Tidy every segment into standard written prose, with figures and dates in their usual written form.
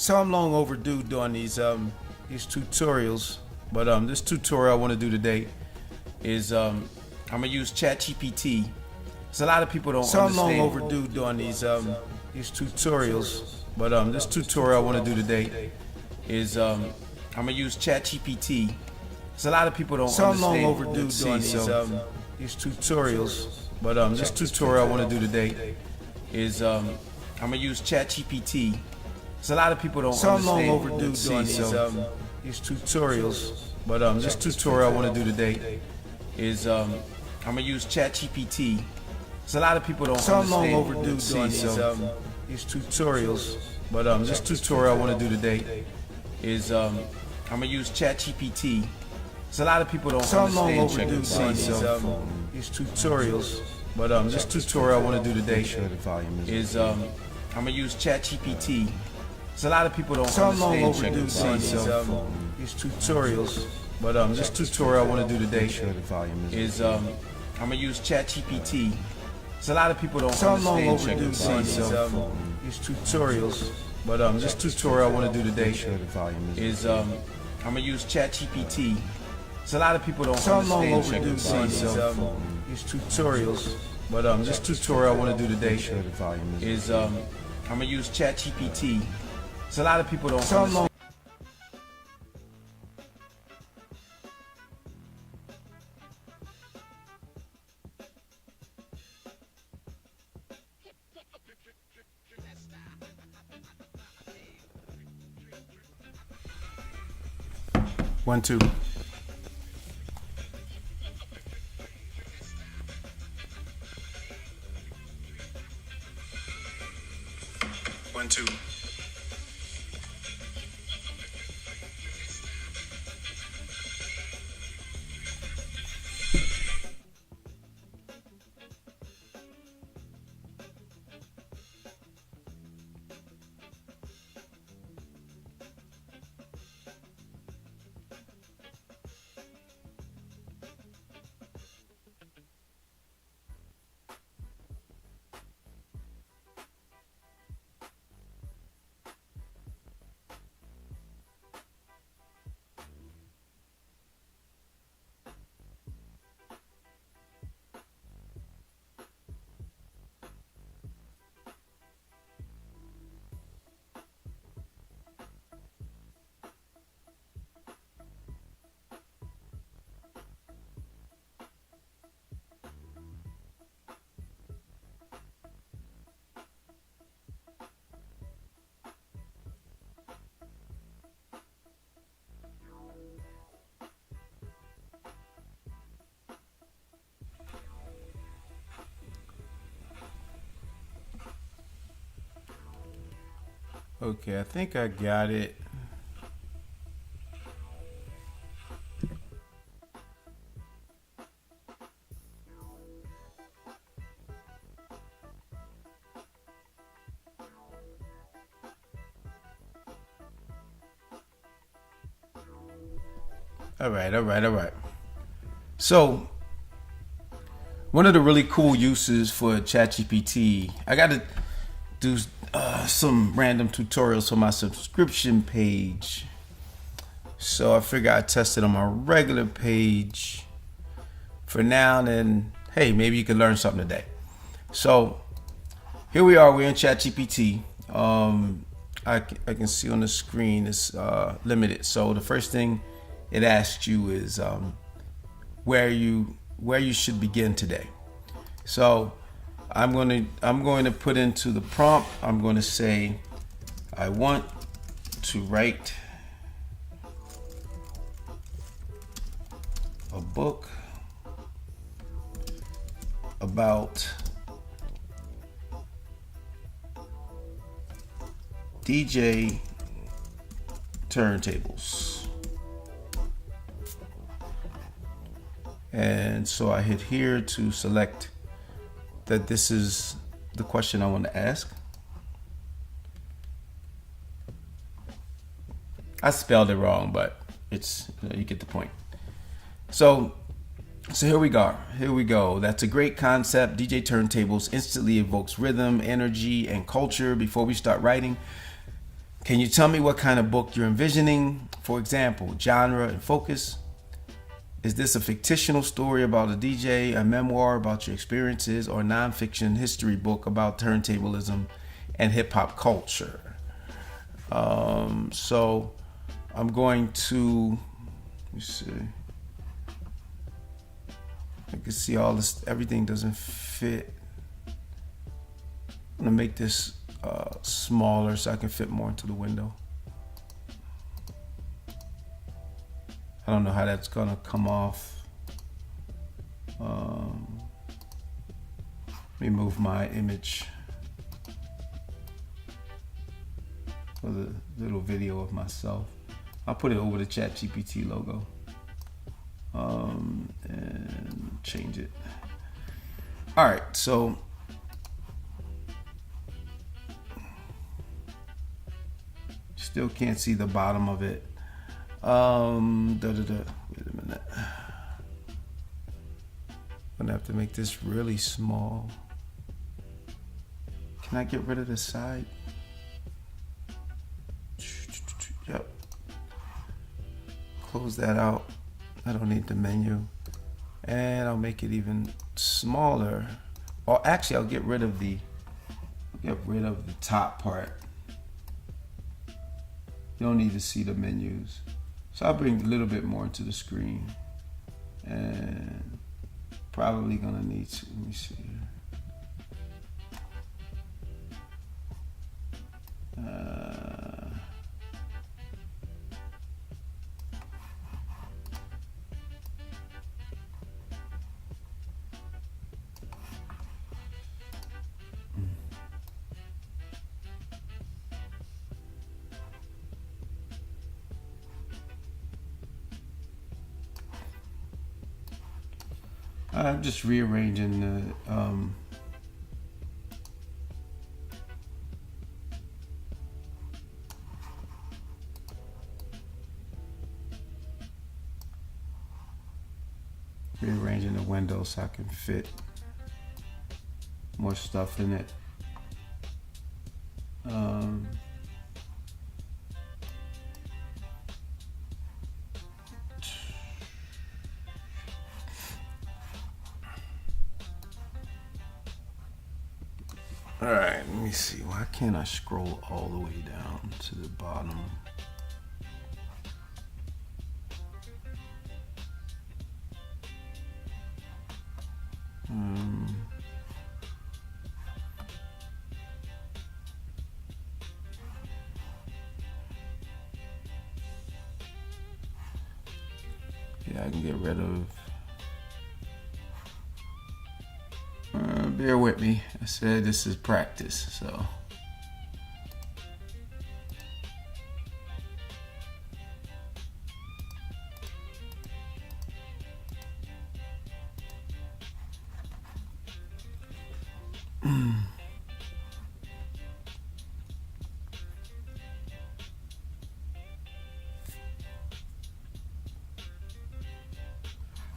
So I'm long overdue doing these tutorials, but this tutorial I want to do today is I'm gonna use ChatGPT. So a lot of people don't understand. So I'm long overdue doing these tutorials, but this tutorial I want to do today is I'm gonna use ChatGPT. So a lot of people don't understand. So I'm long overdue doing these tutorials, but this tutorial I want to do today is I'm gonna use ChatGPT. So a lot of people don't understand. So I'm long overdue doing these tutorials, but this tutorial I want to do today is I'm gonna use ChatGPT. So a lot of people don't understand. So I'm long overdue doing these tutorials, but this tutorial I want to do today is I'm gonna use ChatGPT. So a lot of people don't understand. So I'm long overdue doing these tutorials, but this tutorial I want to do today is I'm gonna use ChatGPT. So a lot of people don't understand. So I'm long overdue doing these tutorials, but this tutorial I want to do today is I'm gonna use ChatGPT. So a lot of people don't understand. So I'm long overdue doing these tutorials, but this tutorial I want to do today is I'm gonna use ChatGPT. So a lot of people don't understand. So I'm long overdue doing these tutorials, but this tutorial I want to do today is I'm gonna use ChatGPT. So a lot of people don't understand. 1, 2. One, two. Okay, I think I got it. All right. So, one of the really cool uses for ChatGPT, I got to do some random tutorials for my subscription page. So I figure I'd test it on my regular page for now, and then, hey, maybe you can learn something today. So here we are, we're in ChatGPT. I can see on the screen it's limited. So the first thing it asks you is where you should begin today. So I'm going to put into the prompt, I'm going to say, I want to write a book about DJ turntables. And so I hit here to select that this is the question I want to ask. I spelled it wrong, but it's, you get the point. So here we go. That's a great concept. DJ turntables instantly evokes rhythm, energy, and culture. Before we start writing, Can you tell me what kind of book you're envisioning? For example, genre and focus. Is this a fictional story about a DJ, a memoir about your experiences, or a nonfiction history book about turntablism and hip hop culture? So I'm going to, let me see. I can see all this, everything doesn't fit. I'm gonna make this smaller so I can fit more into the window. I don't know how that's gonna come off. Let me move my image for the little video of myself. I'll put it over the ChatGPT logo and change it. All right, so still can't see the bottom of it. Wait a minute. I'm gonna have to make this really small. Can I get rid of the side? Yep. Close that out. I don't need the menu. And I'll make it even smaller. Or actually, I'll get rid of the top part. You don't need to see the menus. So I'll bring a little bit more into the screen. And probably gonna need to, let me see here. I'm just rearranging the window so I can fit more stuff in it. All right, let me see. Why can't I scroll all the way down to the bottom? Yeah, I can get rid of. Bear with me. I said this is practice, so.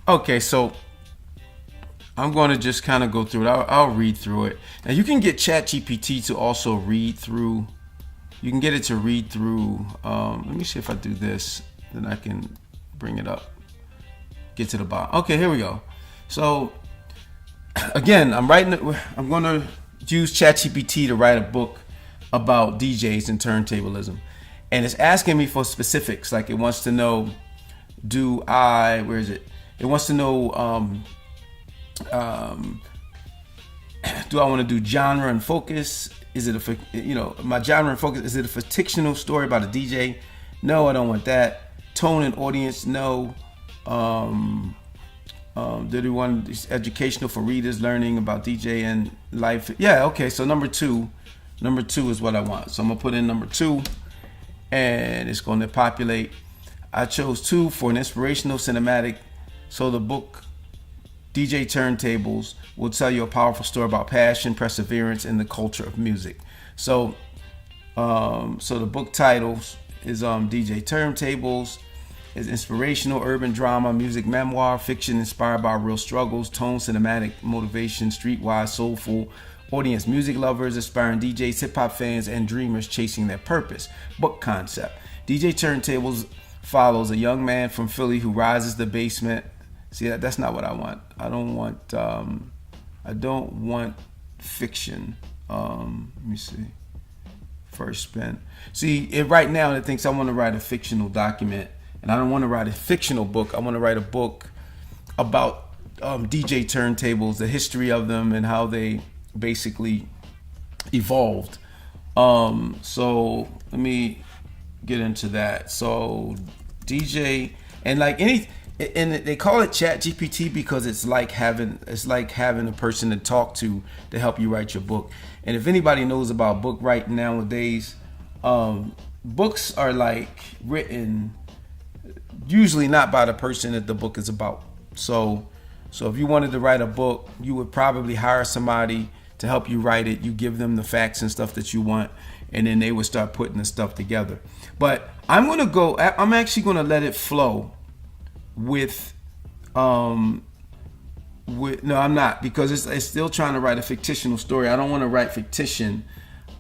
Okay, so I'm going to just kind of go through it. I'll read through it. Now you can get ChatGPT to also read through. You can get it to read through. Let me see if I do this, then I can bring it up. Get to the bottom. Okay, here we go. So again, I'm going to use ChatGPT to write a book about DJs and turntablism, and it's asking me for specifics. Like it wants to know, where is it? It wants to know, do I want to do genre and focus? Is it my genre and focus? Is it a fictional story about a DJ? No, I don't want that. Tone and audience? No. Do they want educational for readers learning about DJ and life? Yeah, okay. So number two is what I want. So I'm gonna put in number 2, and it's going to populate. I chose 2 for an inspirational cinematic. So the book DJ Turntables will tell you a powerful story about passion, perseverance, and the culture of music. So the book title is DJ Turntables. It's inspirational urban drama, music memoir, fiction inspired by real struggles, tone, cinematic, motivation, streetwise, soulful, audience: music lovers, aspiring DJs, hip hop fans, and dreamers chasing their purpose. Book concept: DJ Turntables follows a young man from Philly who rises the basement. See, that's not what I want. I don't want fiction. Let me see. First spin. See, right now it thinks I want to write a fictional document, and I don't want to write a fictional book. I want to write a book about DJ turntables, the history of them, and how they basically evolved. So let me get into that. So DJ, and like and they call it Chat GPT because it's like having a person to talk to help you write your book. And if anybody knows about book writing nowadays, books are like written usually not by the person that the book is about. So if you wanted to write a book, you would probably hire somebody to help you write it. You give them the facts and stuff that you want, and then they would start putting the stuff together. But I'm actually gonna let it flow with no, I'm not, because it's still trying to write a fictional story. I don't want to write fictition.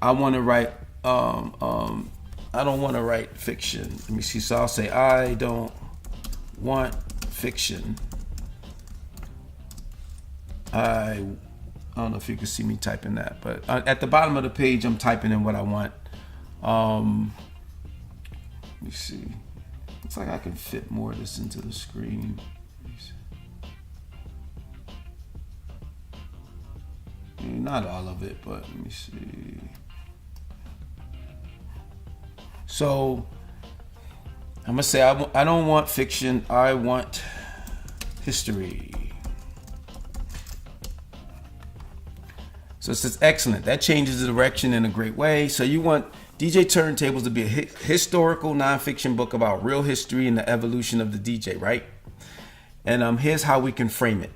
I want to write I don't want to write fiction. Let me see. So I'll say I don't want fiction. I don't know if you can see me typing that, but at the bottom of the page, I'm typing in what I want. Let me see. Looks like I can fit more of this into the screen. Not all of it, but let me see. So I'm gonna say I don't want fiction. I want history. So it says excellent. That changes the direction in a great way. So you want DJ Turntables to be a historical nonfiction book about real history and the evolution of the DJ, right? And here's how we can frame it.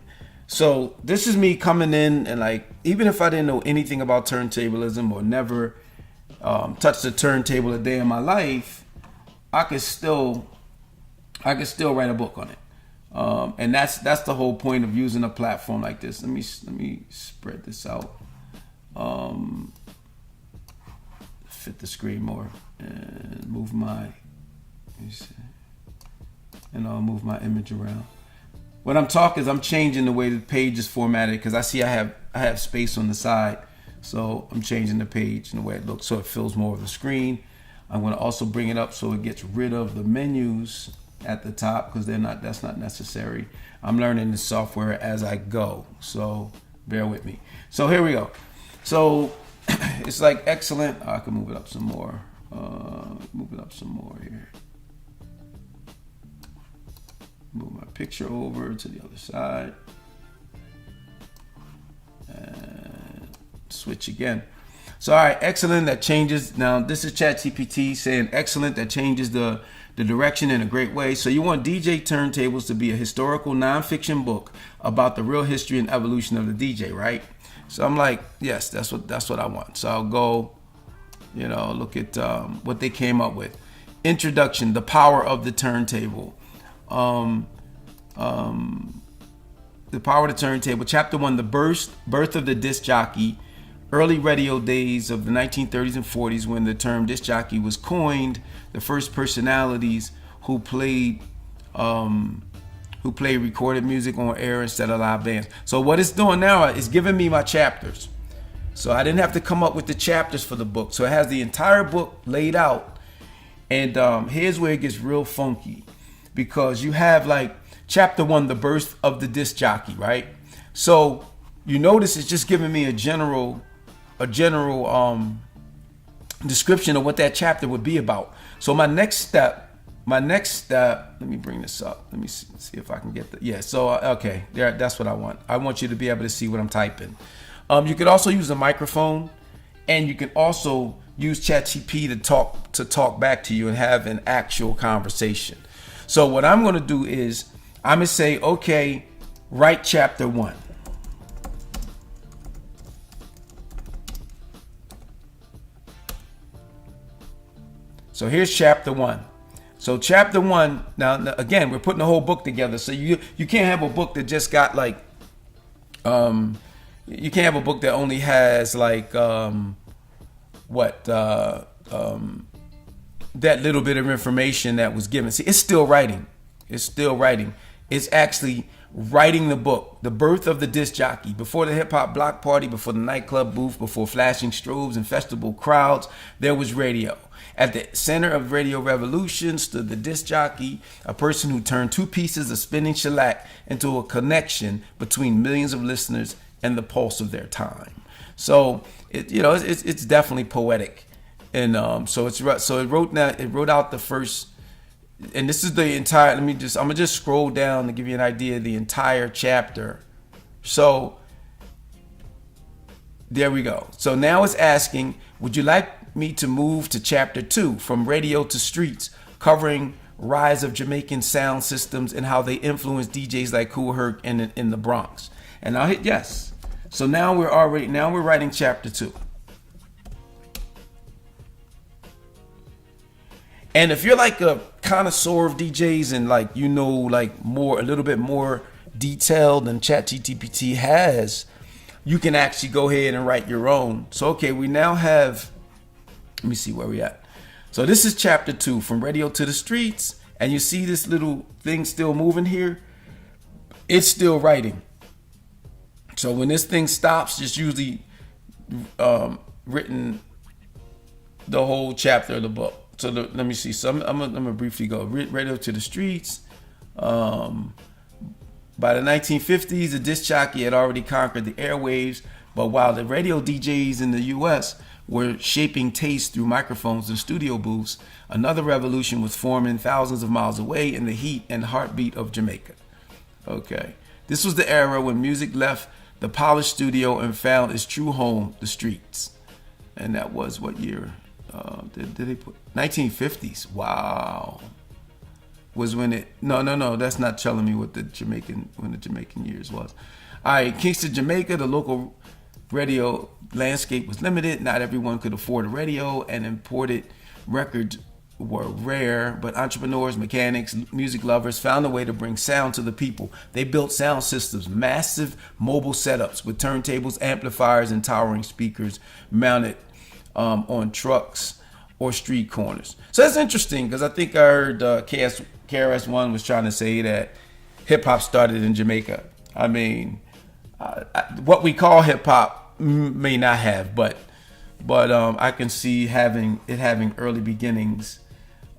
So this is me coming in, and like, even if I didn't know anything about turntablism or never touched a turntable a day in my life, I could still write a book on it. And that's the whole point of using a platform like this. Let me spread this out. Fit the screen more and move my, and I'll move my image around. What I'm talking is I'm changing the way the page is formatted, because I see I have space on the side, so I'm changing the page and the way it looks so it fills more of the screen. I'm going to also bring it up so it gets rid of the menus at the top, because that's not necessary. I'm learning the software as I go, so bear with me. So here we go. So it's like excellent. I can move it up some more. Move it up some more here. Move my picture over to the other side. And switch again. So, all right, excellent. That changes. Now, this is ChatGPT saying excellent. That changes the direction in a great way. So you want DJ Turntables to be a historical nonfiction book about the real history and evolution of the DJ, right? So I'm like, yes, that's what I want. So I'll go, look at what they came up with. Introduction: the power of the turntable. The power of the turntable. Chapter 1: the birth of the disc jockey. Early radio days of the 1930s and 40s, when the term disc jockey was coined. The first personalities who played recorded music on air instead of live bands. So what it's doing now is giving me my chapters. So I didn't have to come up with the chapters for the book. So it has the entire book laid out. And here's where it gets real funky, because you have like chapter 1, the birth of the disc jockey, right? So you notice it's just giving me a general description of what that chapter would be about. So my next step, let me bring this up. Let me see if I can get the, yeah. So, okay, there, that's what I want. I want you to be able to see what I'm typing. You could also use a microphone, and you can also use ChatGPT to talk back to you and have an actual conversation. So what I'm going to do is I'm going to say, okay, write chapter 1. So here's chapter 1. So chapter 1, now again, we're putting the whole book together. So you can't have a book that just got like, you can't have a book that only has like that little bit of information that was given. See, it's still writing. It's still writing. It's actually writing the book, the birth of the disc jockey. Before the hip hop block party, before the nightclub booth, before flashing strobes and festival crowds, there was radio. At the center of radio revolution stood the disc jockey, a person who turned two pieces of spinning shellac into a connection between millions of listeners and the pulse of their time. So it's definitely poetic, and so it wrote out the first. And this is the entire, I'm gonna just scroll down to give you an idea of the entire chapter. So there we go. So now it's asking, would you like me to move to chapter 2, from radio to streets, covering rise of Jamaican sound systems and how they influence DJs like Kool Herc in the Bronx? And I'll hit yes. So now we're writing chapter 2. And if you're like a connoisseur of DJs and like, like a little bit more detailed than ChatGPT has, you can actually go ahead and write your own. So, okay, we now have, let me see where we at. So this is chapter 2, from radio to the streets. And you see this little thing still moving here? It's still writing. So when this thing stops, it's usually written the whole chapter of the book. So let me see. So I'm gonna briefly go radio to the streets. By the 1950s, the disc jockey had already conquered the airwaves. But while the radio DJs in the U.S. were shaping taste through microphones and studio booths, another revolution was forming thousands of miles away in the heat and heartbeat of Jamaica. Okay, this was the era when music left the polished studio and found its true home, the streets. And that was what year? Did they put 1950s? Wow. Was when it no, that's not telling me what the Jamaican years was. All right, Kingston, Jamaica, the local radio landscape was limited. Not everyone could afford a radio, and imported records were rare, but entrepreneurs, mechanics, music lovers found a way to bring sound to the people. They built sound systems, massive mobile setups with turntables, amplifiers, and towering speakers mounted on trucks or street corners. So that's interesting, because I think I heard KRS-One was trying to say that hip hop started in Jamaica. I mean, what we call hip hop may not have, but I can see having early beginnings.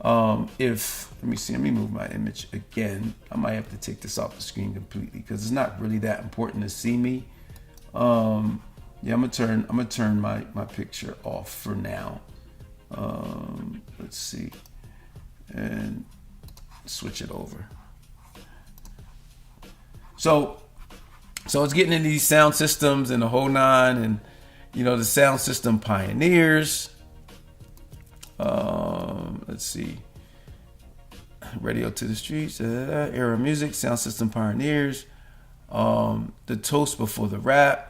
Let me move my image again. I might have to take this off the screen completely because it's not really that important to see me. Yeah, I'm gonna turn my picture off for now. Let's see, and switch it over. So it's getting into these sound systems and the whole nine, and the sound system pioneers. Let's see, radio to the streets, era music, sound system pioneers, the toast before the rap.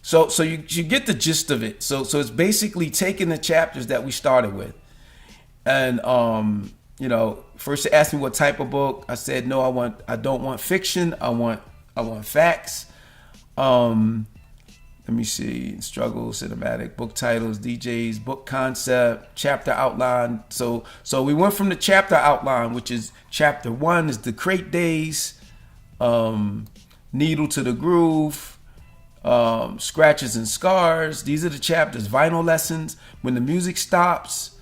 So you get the gist of it. So it's basically taking the chapters that we started with, and first they asked me what type of book. I said no, I don't want fiction. I want facts. Let me see, struggle, cinematic, book titles, DJs, book concept, chapter outline. So we went from the chapter outline, which is chapter 1 is the crate days, needle to the groove, scratches and scars. These are the chapters. Vinyl lessons, when the music stops,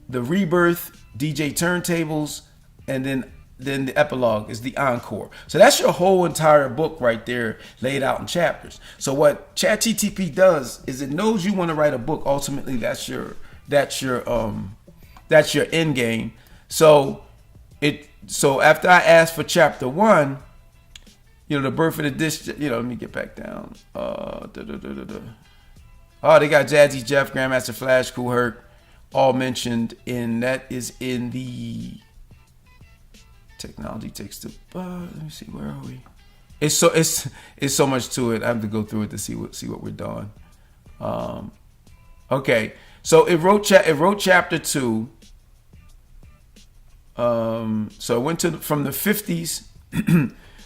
the rebirth, DJ turntables, and then the epilogue is the encore. So that's your whole entire book right there, laid out in chapters. So what ChatGPT does is it knows you want to write a book. Ultimately, that's your end game. So after I asked for chapter 1, the birth of the disc, let me get back down. Oh, they got Jazzy Jeff, Grandmaster Flash, Kool Herc, all mentioned that is in the technology takes the. Let me see, where are we? It's so much to it. I have to go through it to see what we're doing. Okay, so it wrote chapter 2. So it went from the 50s.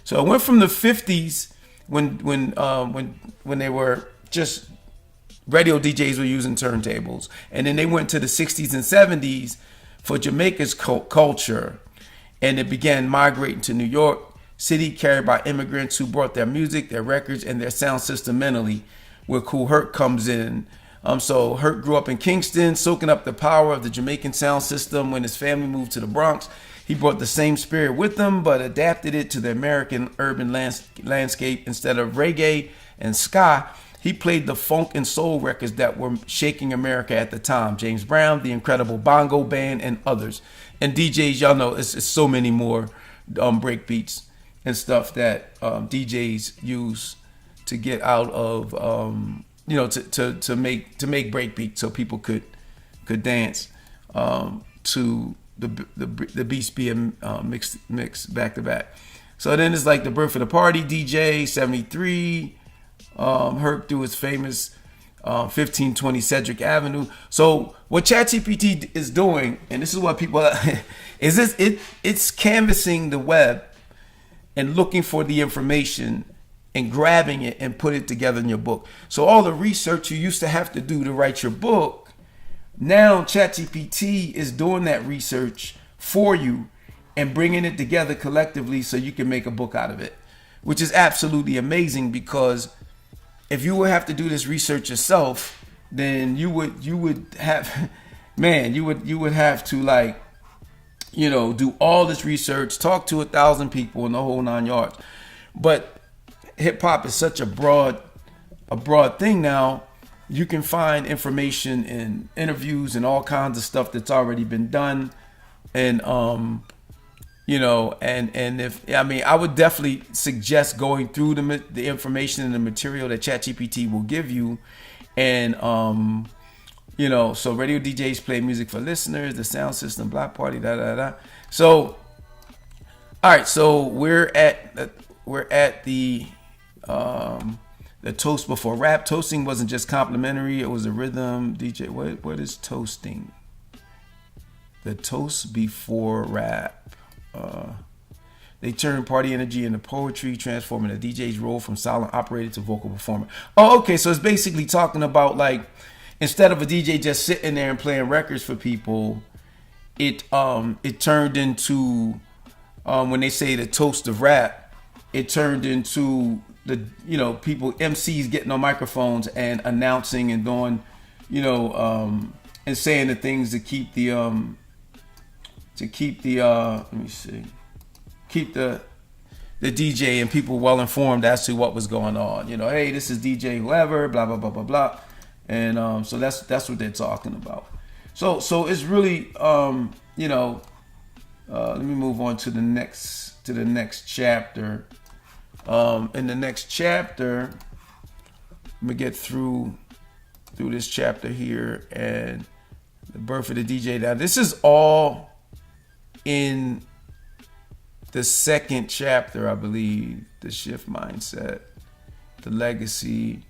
So I went from the 50s when they were just radio DJs were using turntables, and then they went to the 60s and 70s for Jamaica's culture, and it began migrating to New York City, carried by immigrants who brought their music, their records, and their sound system mentally, where Kool Herc comes in. So Herc grew up in Kingston, soaking up the power of the Jamaican sound system. When his family moved to the Bronx, he brought the same spirit with him, but adapted it to the American urban landscape. Instead of reggae and ska, he played the funk and soul records that were shaking America at the time. James Brown, the Incredible Bongo Band, and others. And DJs, y'all know, it's so many more break beats and stuff that DJs use to get out of, to make break beats so people could dance to the beats being mixed back to back. So then it's like the birth of the party, DJ 73. Herc through his famous 1520 Cedric Avenue. So what ChatGPT is doing, and this is what people it's canvassing the web and looking for the information and grabbing it and put it together in your book. So all the research you used to have to do to write your book, now ChatGPT is doing that research for you and bringing it together collectively so you can make a book out of it, which is absolutely amazing. Because if you would have to do this research yourself, then you would have, man, you would have to do all this research, talk to 1,000 people in the whole 9 yards. But hip hop is such a broad thing now. You can find information in interviews and all kinds of stuff that's already been done. And I would definitely suggest going through the information and the material that ChatGPT will give you. And so radio DJs play music for listeners, the sound system, block party, So, all right, so we're at the toast before rap. Toasting wasn't just complimentary; it was a rhythm. DJ, what is toasting? The toast before rap. They turn party energy into poetry, transforming the DJ's role from silent operator to vocal performer. Oh, okay. So it's basically talking about, like, instead of a DJ just sitting there and playing records for people, it turned into, when they say the toast of rap, it turned into people, MCs getting on microphones and announcing and doing, and saying the things to keep the keep the DJ and people well informed as to what was going on. Hey, this is DJ whoever, blah blah blah blah blah, and so that's what they're talking about. So it's really let me move on to the next chapter. In the next chapter, I'm gonna get through this chapter here and the birth of the DJ. Now this is all in the second chapter, I believe. The shift mindset, the legacy.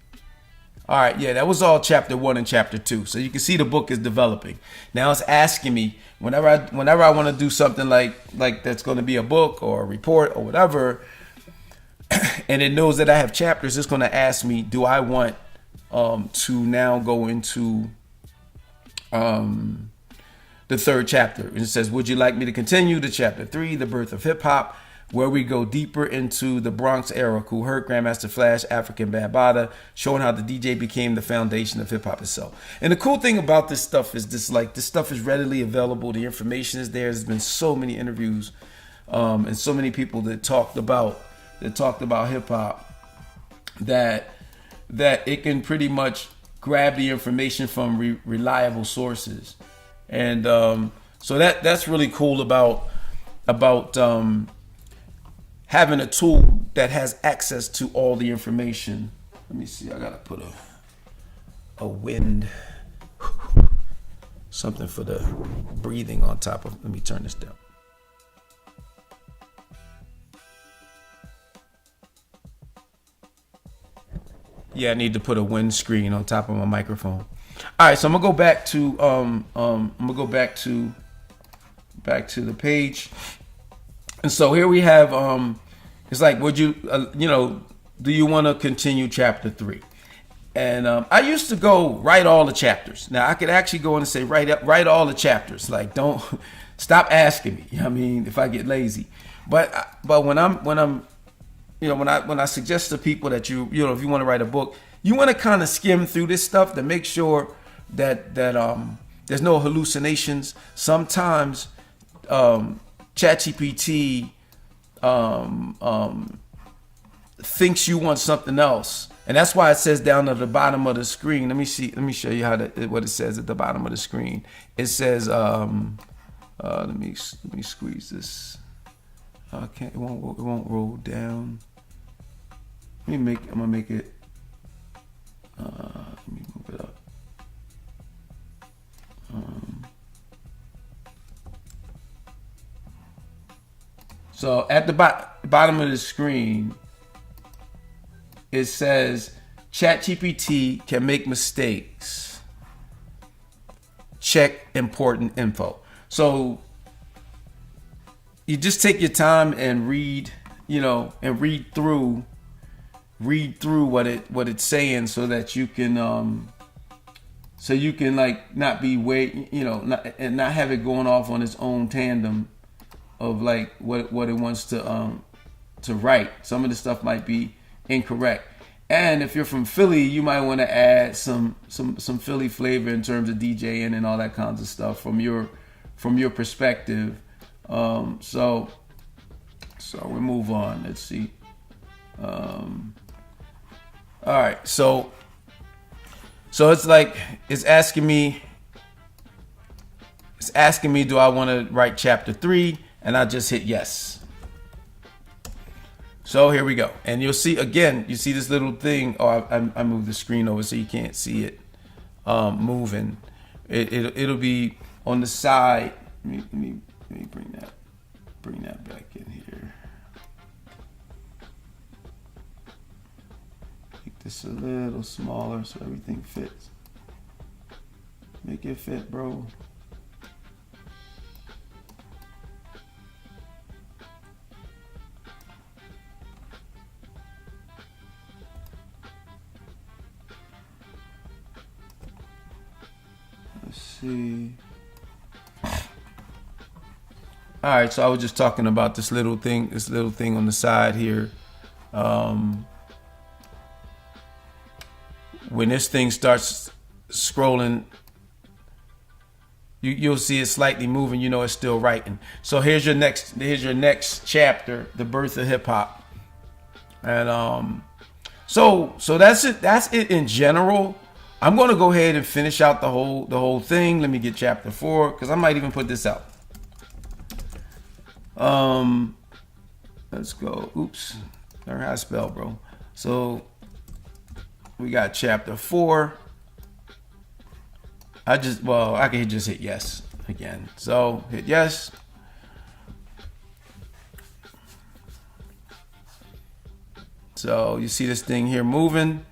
All right, yeah, that was all chapter 1 and chapter 2. So you can see the book is developing. Now it's asking me whenever I want to do something like that's going to be a book or a report or whatever, and it knows that I have chapters, it's going to ask me, do I want to now go into the third chapter? And it says, would you like me to continue to chapter 3, the birth of hip hop, where we go deeper into the Bronx era, Kool Herc, Grandmaster Flash, African Bambaataa, showing how the DJ became the foundation of hip hop itself. And the cool thing about this stuff is this stuff is readily available. The information is there. There's been so many interviews and so many people that talked about hip hop that it can pretty much grab the information from reliable sources. And so that's really cool about having a tool that has access to all the information. Let me see. I gotta put a wind, something for the breathing on top of. Let me turn this down. Yeah, I need to put a windscreen on top of my microphone. All right, so I'm gonna go back to the page, and so here we have it's like, would you do you want to continue chapter 3? And I used to go write all the chapters. Now I could actually go in and say write all the chapters. Like, don't stop asking me. I mean, if I get lazy, but when I'm when I suggest to people that if you want to write a book, you want to kind of skim through this stuff to make sure that there's no hallucinations. Sometimes ChatGPT thinks you want something else, and that's why it says down at the bottom of the screen. Let me show you what it says at the bottom of the screen. It says let me squeeze this. It won't roll down. I'm gonna make it. Let me move it up. So at the bottom of the screen, it says ChatGPT can make mistakes. Check important info. So you just take your time and read through what it's saying, so that you can like not be not have it going off on its own tandem of like what it wants to write. Some of the stuff might be incorrect, and if you're from Philly, you might want to add some Philly flavor in terms of DJing and all that kinds of stuff from your perspective. So we move on. Let's see. All right, so it's like it's asking me, do I want to write chapter 3? And I just hit yes. So here we go, and you'll see again. You see this little thing. Oh, I moved the screen over so you can't see it moving. It'll be on the side. Let me bring that back in here. Make this a little smaller so everything fits. Make it fit, bro. Let's see. All right, so I was just talking about this little thing on the side here. When this thing starts scrolling, you'll see it slightly moving. You know it's still writing. So here's your next chapter, The Birth of Hip Hop, and so that's it. That's it in general. I'm going to go ahead and finish out the whole thing. Let me get chapter 4 because I might even put this out. Let's go. Oops, learn how to spell, bro. So we got chapter 4. I can just hit yes again. So hit yes. So you see this thing here moving.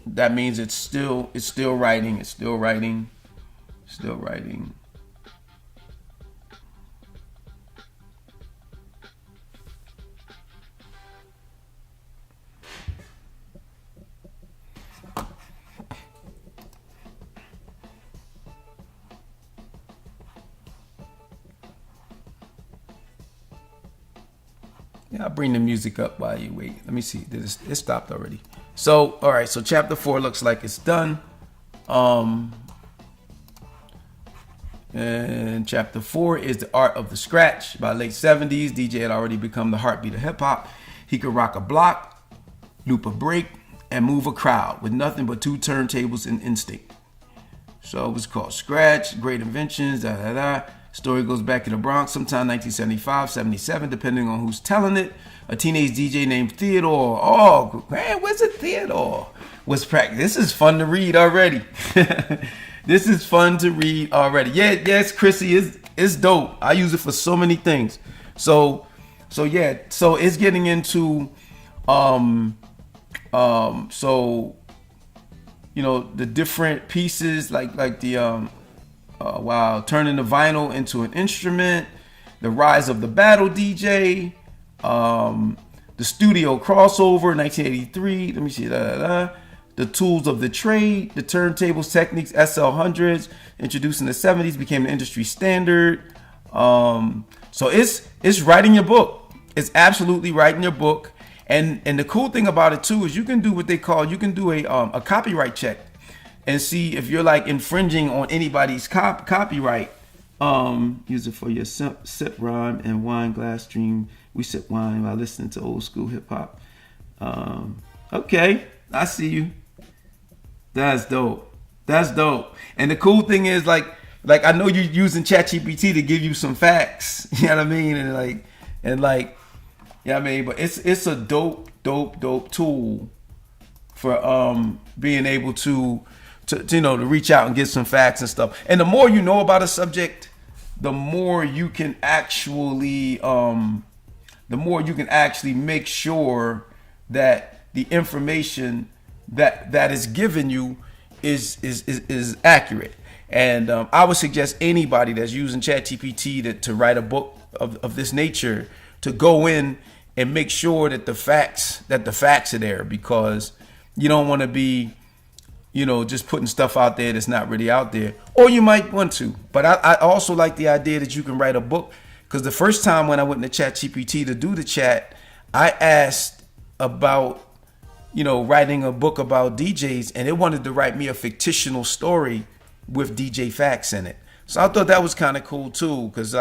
That means it's still writing. It's still writing. Still writing. Yeah, I'll bring the music up while you wait. Let me see. It stopped already. So, all right. So chapter 4 looks like it's done. And chapter 4 is The Art of the Scratch. By late 70s, DJ had already become the heartbeat of hip hop. He could rock a block, loop a break, and move a crowd with nothing but 2 turntables and instinct. So it was called Scratch, Great Inventions, Story goes back to the Bronx, sometime 1975, 77, depending on who's telling it. A teenage DJ named Theodore. Oh, man, where's it Theodore? Was practicing. This is fun to read already. This is fun to read already. Yes, Chrissy, it's dope. I use it for so many things. So it's getting into the different pieces like the while turning the vinyl into an instrument, the rise of the battle DJ, The Studio Crossover, 1983. Let me see. The Tools of the Trade, the Turntables Techniques SL100s, introduced in the 70s, became an industry standard. So it's writing your book. It's absolutely writing your book. And the cool thing about it too is you can do what they call, you can do a copyright check and see if you're like infringing on anybody's copyright. Use it for your sip rhyme and wine glass dream. We sip wine while listening to old school hip hop. Okay, I see you. That's dope. That's dope. And the cool thing is like I know you're using ChatGPT to give you some facts. You know what I mean? And like, you know what I mean? But it's a dope tool for being able to reach out and get some facts and stuff. And the more you know about a subject, the more you can actually make sure that the information that is given you is accurate. And I would suggest anybody that's using ChatGPT to write a book of this nature to go in and make sure that the facts are there, because you don't want to be just putting stuff out there that's not really out there. Or you might want to. But I also like the idea that you can write a book, because the first time when I went into ChatGPT to do the chat, I asked about writing a book about DJs, and it wanted to write me a fictional story with DJ facts in it. So I thought that was kind of cool too, because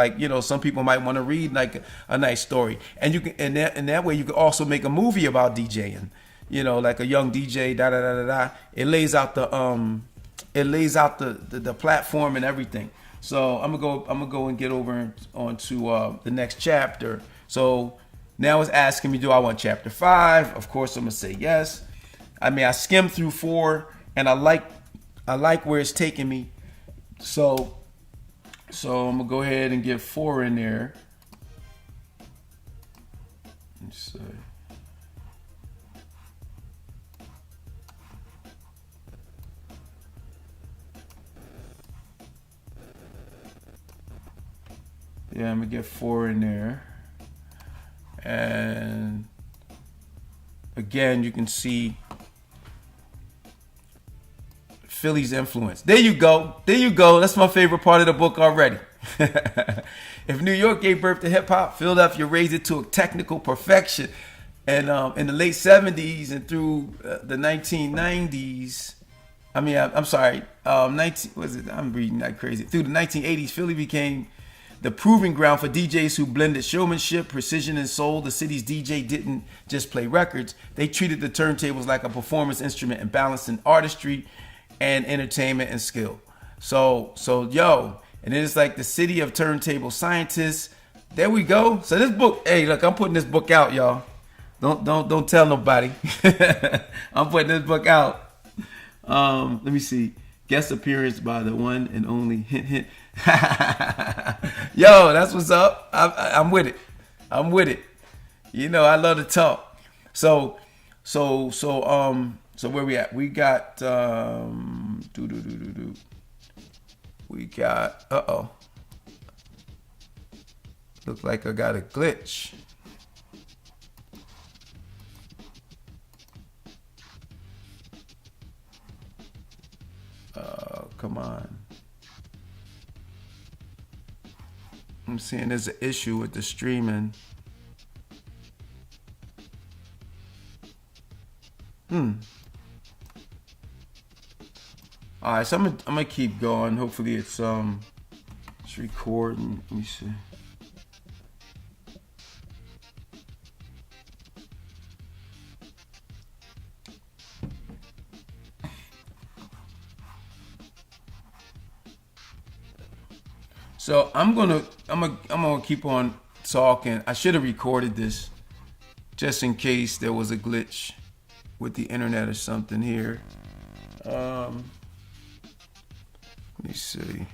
some people might want to read like a nice story, and you can and that way you can also make a movie about DJing. Like a young DJ, da da da da da. It lays out the platform and everything. So I'm gonna go and get over onto the next chapter. So now it's asking me, do I want chapter 5? Of course, I'm gonna say yes. I mean, I skimmed through 4, and I like where it's taking me. So I'm gonna go ahead and get 4 in there. Let's see. Yeah, I'm gonna get 4 in there. And again, you can see Philly's influence. There you go. That's my favorite part of the book already. If New York gave birth to hip hop, Philadelphia raised it to a technical perfection. And in the late 70s and through the 1990s, I'm reading that crazy. Through the 1980s, Philly became the proving ground for DJs who blended showmanship, precision, and soul. The city's DJ didn't just play records. They treated the turntables like a performance instrument and balancing artistry and entertainment and skill. So and then it's like the city of turntable scientists. There we go. So this book, hey, look, I'm putting this book out, y'all. Don't tell nobody. I'm putting this book out. Let me see. Guest appearance by the one and only hint hint. Yo, that's what's up. I'm with it. I love to talk. So where we at? We got we got look like I got a glitch. Come on. I'm seeing there's an issue with the streaming. All right, so I'm gonna keep going. Hopefully it's recording. Let me see. So I'm gonna keep on talking. I should have recorded this just in case there was a glitch with the internet or something here. Let me see.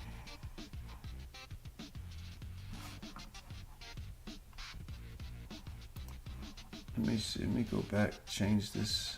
Let me go back, change this.